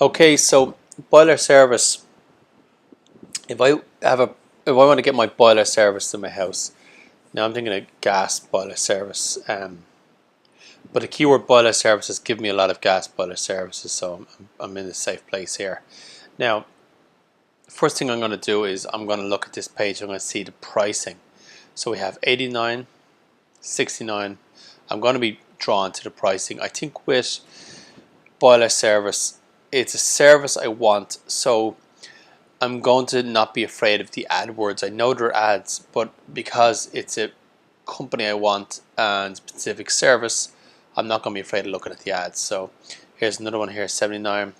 Okay, so boiler service. If I have a if I want to get my boiler service to my house, now I'm thinking of gas boiler service. But the keyword boiler services give me a lot of gas boiler services, so I'm in a safe place here. Now, first thing I'm going to do is I'm going to look at this page. I'm going to see the pricing. So we have 89, 69. I'm going to be drawn to the pricing. I think with boiler service, it's a service I want, so I'm going to not be afraid of the AdWords. I know they're ads, but because it's a company I want and specific service, I'm not going to be afraid of looking at the ads. So here's another one here, 79.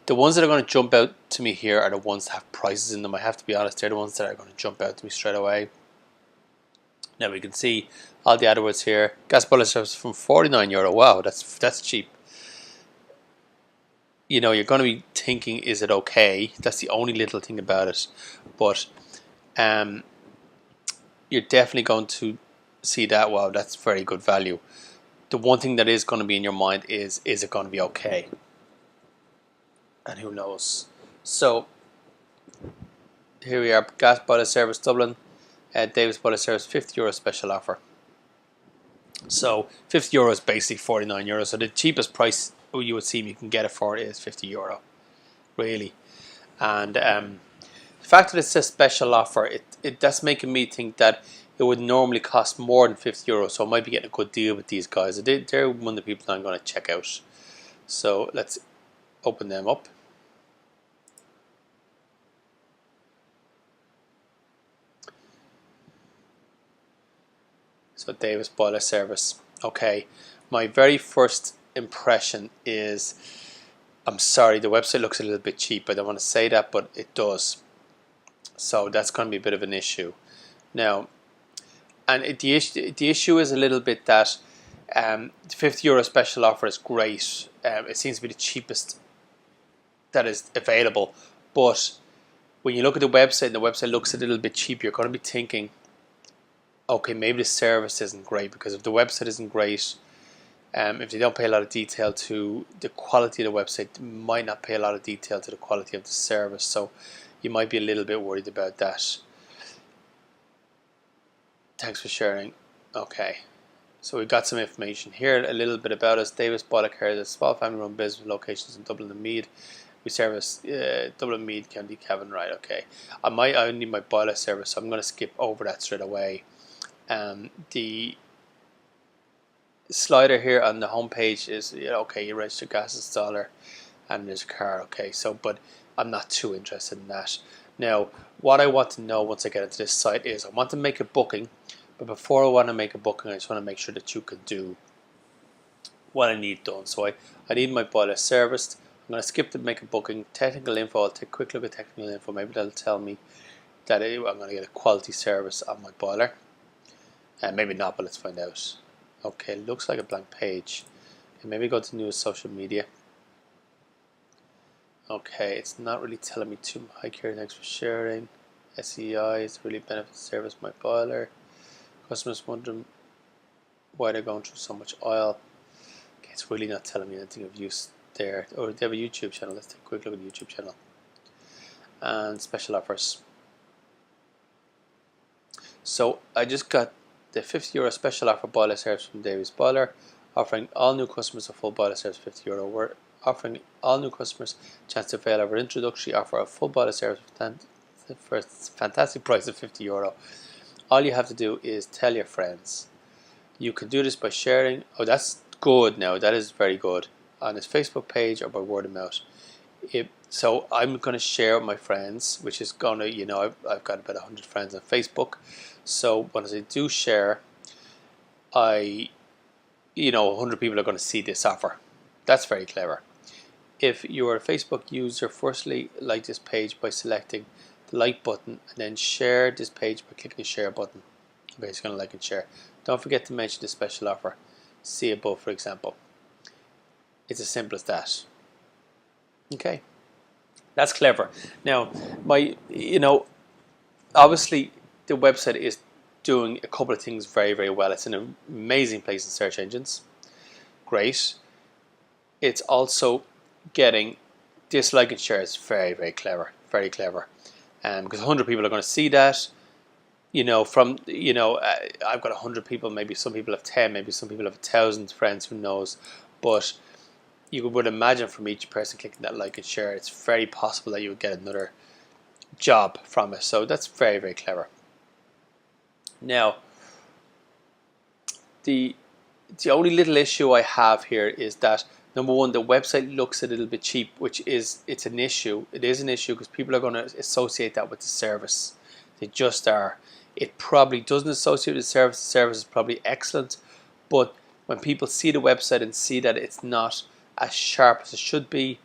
The ones that are going to jump out to me here are the ones that have prices in them. I have to be honest, they're the ones that are going to jump out to me straight away. Now we can see all the AdWords here. Gas boiler service from €49. Wow, that's cheap. You know, you're going to be thinking, is it okay? That's the only little thing about it. But you're definitely going to see that, wow, that's very good value. The one thing that is going to be in your mind is it going to be okay? And who knows? So here we are, gas boiler service Dublin, Davis boiler service, €50 special offer. So €50 is basically €49. So the cheapest price you would see you can get it for is €50, really. And the fact that it says special offer, that's making me think that it would normally cost more than €50. So I might be getting a good deal with these guys. They're one of the people I'm going to check out. So let's open them up. So Davis boiler service. Okay, my very first impression is, I'm sorry, the website looks a little bit cheap. I don't want to say that, but it does. So that's going to be a bit of an issue. Now, and the issue is a little bit that the €50 special offer is great. It seems to be the cheapest that is available. But when you look at the website and the website looks a little bit cheap, you're going to be thinking, okay, maybe the service isn't great, because if the website isn't great, if they don't pay a lot of detail to the quality of the website, they might not pay a lot of detail to the quality of the service. So you might be a little bit worried about that. Thanks for sharing. Okay, so we've got some information here, a little bit about us. Davis Boiler Care is a small family-run business with locations in Dublin and Meath. We service Dublin, Meath, County Cavan. Right, okay. I need my boiler service, so I'm going to skip over that straight away. The slider here on the home page is, okay, you register gas installer and there's a car. Okay, so but I'm not too interested in that. Now, what I want to know once I get into this site is I want to make a booking, but before I want to make a booking, I just want to make sure that you can do what I need done. So I need my boiler serviced. I'm going to skip to make a booking. Technical info, I'll take a quick look at technical info. Maybe that'll tell me that I'm going to get a quality service on my boiler. Maybe not, but let's find out. Okay, looks like a blank page. Okay, maybe go to news, social media. Okay, it's not really telling me too much. Hi Kieran, thanks for sharing. SEI is really benefit service my boiler. Customers wondering why they're going through so much oil. Okay, it's really not telling me anything of use there. Oh, they have a YouTube channel. Let's take a quick look at the YouTube channel. And special offers. So I just got the €50 special offer boiler service from Davis Boiler, offering all new customers a full boiler service €50. We're offering all new customers a chance to avail our introductory offer of full boiler service for a fantastic price of €50. All you have to do is tell your friends. You can do this by sharing. Oh, that's good now. That is very good. On his Facebook page or by word of mouth. So I'm going to share with my friends, which is going to, I've got about 100 friends on Facebook. So when I do share, 100 people are going to see this offer. That's very clever. If you are a Facebook user, firstly like this page by selecting the like button and then share this page by clicking the share button. Okay, it's going to like and share. Don't forget to mention the special offer. See above, for example. It's as simple as that. Okay, that's clever. Now, obviously the website is doing a couple of things very, very well. It's an amazing place in search engines. Great. It's also getting this like and share is very, very clever, very clever. Because 100 people are going to see that. I've got 100 people, maybe some people have 10, maybe some people have 1,000 friends, who knows. But you would imagine from each person clicking that like and share, it's very possible that you would get another job from it. So that's very, very clever. Now, the only little issue I have here is that, number one, the website looks a little bit cheap, it's an issue. It is an issue because people are going to associate that with the service. They just are. It probably doesn't associate with the service. The service is probably excellent, but when people see the website and see that it's not as sharp as it should be,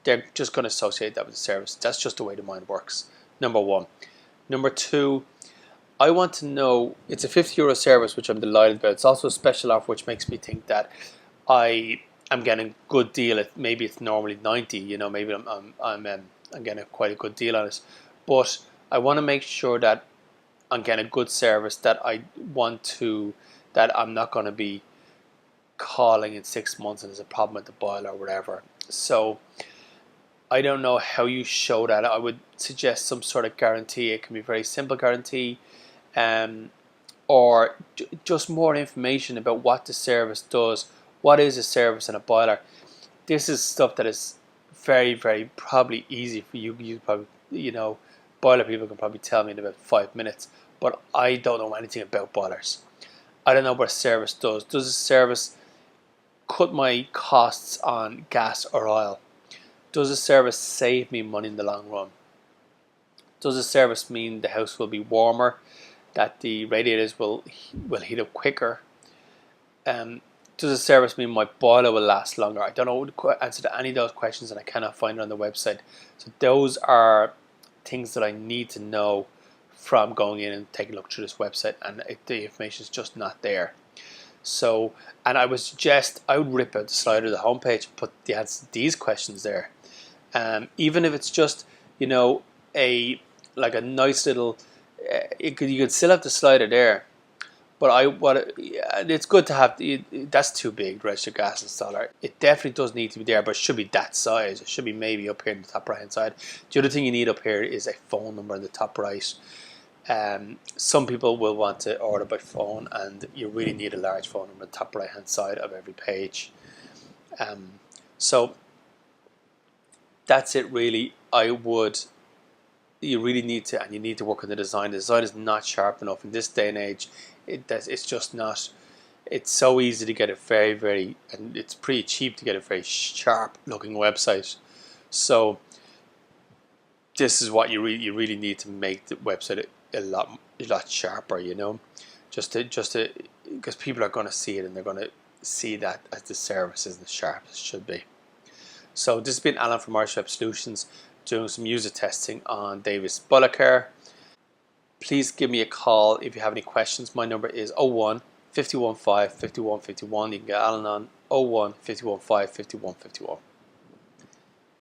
they're just going to associate that with the service. That's just the way the mind works. Number one. Number two, I want to know, it's a €50 service, which I'm delighted about. It's also a special offer, which makes me think that I'm getting a good deal. Maybe it's normally 90. Maybe I'm getting quite a good deal on it. But I want to make sure that I'm getting a good service, that I'm not going to be calling in 6 months and there's a problem with the boiler or whatever. So I don't know how you show that. I would suggest some sort of guarantee. It can be a very simple guarantee, or just more information about what the service does. What is a service in a boiler? This is stuff that is very, very probably easy for you. You probably, boiler people can probably tell me in about 5 minutes, but I don't know anything about boilers. I don't know what a service does. Does a service cut my costs on gas or oil? Does a service save me money in the long run? Does a service mean the house will be warmer, that the radiators will heat up quicker? Does a service mean my boiler will last longer? I don't know the answer to any of those questions, and I cannot find it on the website. So those are things that I need to know from going in and taking a look through this website, and the information is just not there. So, and I would suggest I would rip out the slider of the homepage and put the answers to these questions there. Even if it's just a nice little, you could still have the slider there. But it's good to have. That's too big, the registered gas installer. It definitely does need to be there, but it should be that size. It should be maybe up here in the top right hand side. The other thing you need up here is a phone number in the top right. Some people will want to order by phone, and you really need a large phone number in the top right hand side of every page. So that's it really. You really need to, and you need to work on the design. The design is not sharp enough in this day and age. It's just not. It's so easy to get a very, and it's pretty cheap to get a very sharp looking website. So this is what you really need to make the website a lot sharper. Just to because people are going to see it, and they're going to see that as the service isn't as sharp as it should be. So this has been Alan from Irish Web Solutions, doing some user testing on Davis Boiler Care. Please give me a call if you have any questions. My number is 01 515 5151. You can get Alan on 01 515 5151.